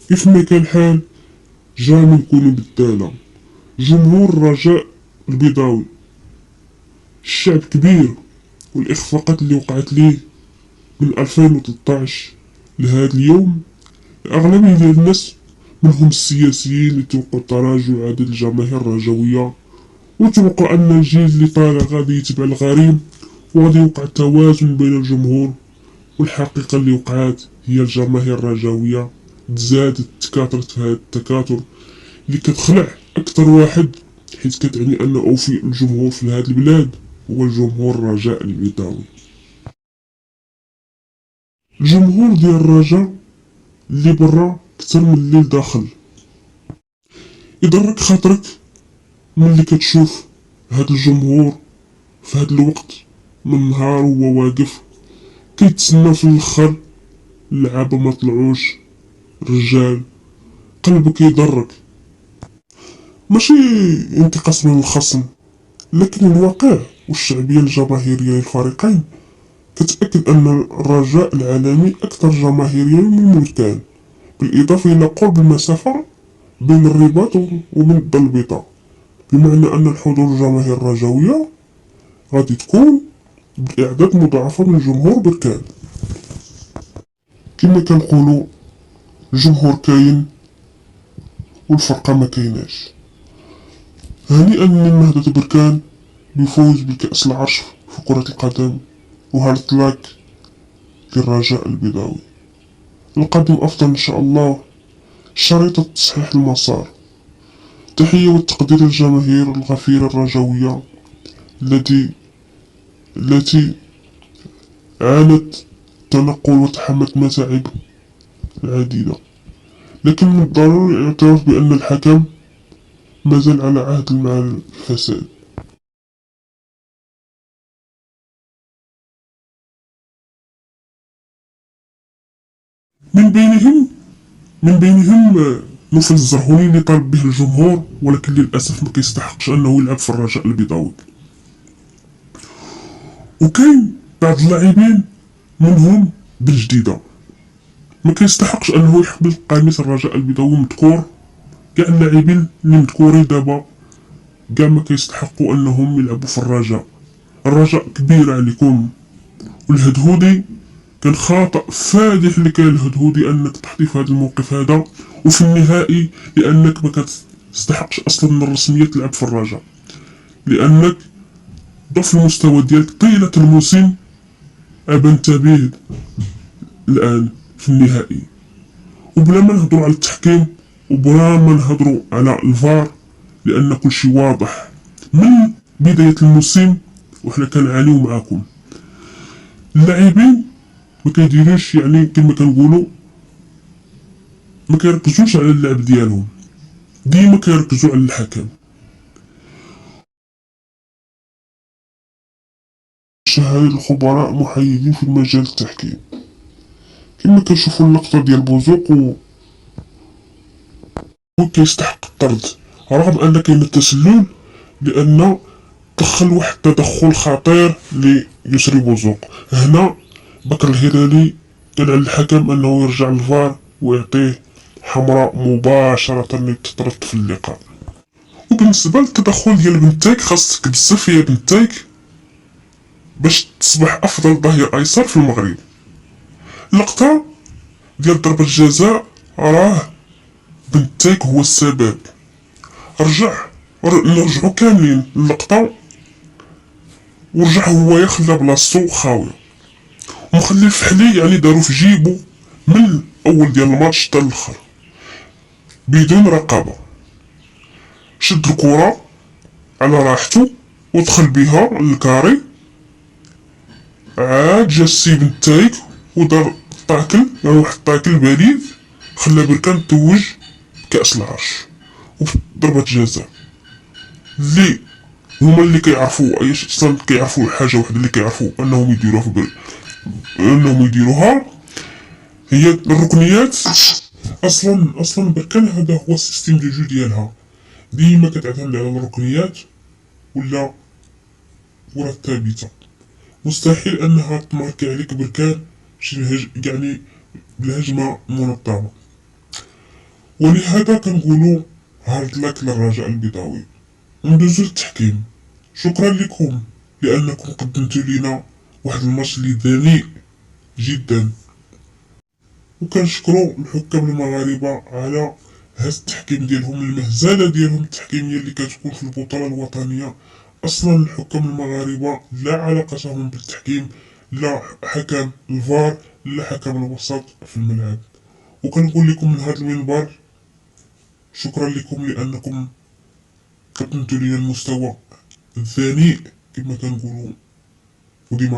كيف ما كان الحال جانا نكونو بالتالي جمهور الرجاء البيضاوي، الشعب كبير، والإخفاقات اللي وقعت ليه من 2013 لهذا اليوم الأغلبية ديال الناس منهم السياسيين اللي توقعوا تراجع عدد الجماهير الرجوية، وتوقع أن الجيل اللي طالع غادي يتبع الغريم، وغادي يوقع توازن بين الجمهور. والحقيقة اللي وقعات هي الجماهير الرجاوية تزادت تكاثرت هذا التكاثر اللي كتخلع أكثر واحد، حيث كتعني أن أوفي الجمهور في هذه البلاد هو الجمهور الرجاء البيضاوي. الجمهور ديال الرجاء اللي برا كتر من اللي لداخل، يضرك خاطرك ملي كتشوف هاد الجمهور في هاد الوقت من نهار هو واقف كيتسنى في الاخر اللعابة ما طلعوش. رجال قلبك يضرك، ماشي انتقاص من الخصم، لكن الواقع والشعبية الجماهيرية للفريقين كتأكد أن الرجاء العالمي أكثر جماهيرية من بركان، بالإضافة إلى قرب المسافة بين الرباط وبين البيضاء، بمعنى أن الحضور الجماهيري الرجوية غادي تكون بأعداد مضاعفة من جمهور بركان. كما كنقولوا الجمهور كاين والفرقة ما كايناش. هنيئا لنهضة بركان بفوز بكأس العرش في كرة القدم، وهارد لاك للرجاء البيضاوي. القادم أفضل إن شاء الله، شريطة تصحيح المسار. تحية والتقدير للجماهير الغفيرة الرجوية التي عانت تنقل وتحملت متاعب عديدة، لكن من الضروري الاعتراف بأن الحكم مازال على عهد مع الفساد. من بينهم نوفل الزرهوني اللي طالب به الجمهور، ولكن للأسف ما كيستحقش أنه يلعب في الرجاء البيضاوي. وكاين بعض اللاعبين منهم بالجديدة ما كيستحقش أنه يحمل قميص الرجاء البيضاوي مذكور. كاع اللاعبين اللي مذكورين دابا كاع ما كيستحقوا أنهم يلعبوا في الرجاء. الرجاء كبير عليكم. والهدهودي كان خطأ فادح اللي كان الهدهودي أنك تحطي في هذا الموقف هذا وفي النهائي، لأنك ما كتستحقش أصلا من الرسمية تلعب في الرجاء، لأنك ضعف المستوى ديالك طيلة الموسم أبنت به الآن في النهائي. وبلا ما نهضروا على التحكيم وبلا ما نهضروا على الفار، لأن كل شيء واضح من بداية الموسم وحنا كنعانيو معاكم. اللاعبين ما كيديروش يعني كما كنقولوا ما كيركزوش على اللعب ديالهم، ديما كيركزوا على الحكم. شهادة الخبراء محايدين في المجال التحكيم، كما كنشوفوا اللقطة ديال بوزوق كيستحق الطرد رغم ان كاين التسلل، لان دخل واحد التدخل خطير ليسري بوزوق. هنا بكر الهلالي كان على الحكم انه يرجع للفار ويعطيه حمراء مباشرة للتطرد في اللقاء. وبالنسبة للتدخل ديال بنتايك، خاصك بزاف يا بنتايك باش تصبح افضل ظهير ايسر في المغرب. اللقطة ديال ضربة الجزاء راه بنتايك هو السبب. نرجعو كاملين اللقطة، ورجع هو يخلى بلاصتو خاوية، ومخلي الفحلي يعني دارو في جيبو من اول ديال الماتش حتى الاخر بدون رقابة. شد الكرة على راحتو ودخل بها للكاري، عاد جا السي بنتايك ودار طاكل، يعني واحد الطاكل بليد خلى بركان توج كأس العرش وضربة جزاء. اللي هما اللي كيعرفوا اي اصلا كيعرفوا حاجة وحدة اللي كيعرفوا انهم يديروها انهم يديروها هي الركنيات. اصلا بركان هذا هو السيستم دو جو ديالها، ديما كتعتمد على الركنيات ولا كرة ثابتة. مستحيل انها تماركي عليك بركان شي يعني بالهجمة منظمة. ولهذا كنقولوا هارد لك للرجاء البيضاوي. وندوزو للتحكيم. شكرا لكم لانكم قدمتوا لينا واحد الماتش اللي دنيء جدا، وكنشكروا الحكام المغاربه على هذا التحكيم ديالهم، المهزله ديالهم التحكيميه اللي كتكون في البطوله الوطنيه. اصلا الحكام المغاربه لا علاقه لهم بالتحكيم، لا حكم الفار لا حكم الوسط في الملعب. وكنقول لكم من هذا المنبر شكرا لكم لانكم قدمتوا لنا المستوى الثاني كما كنقولوا وديما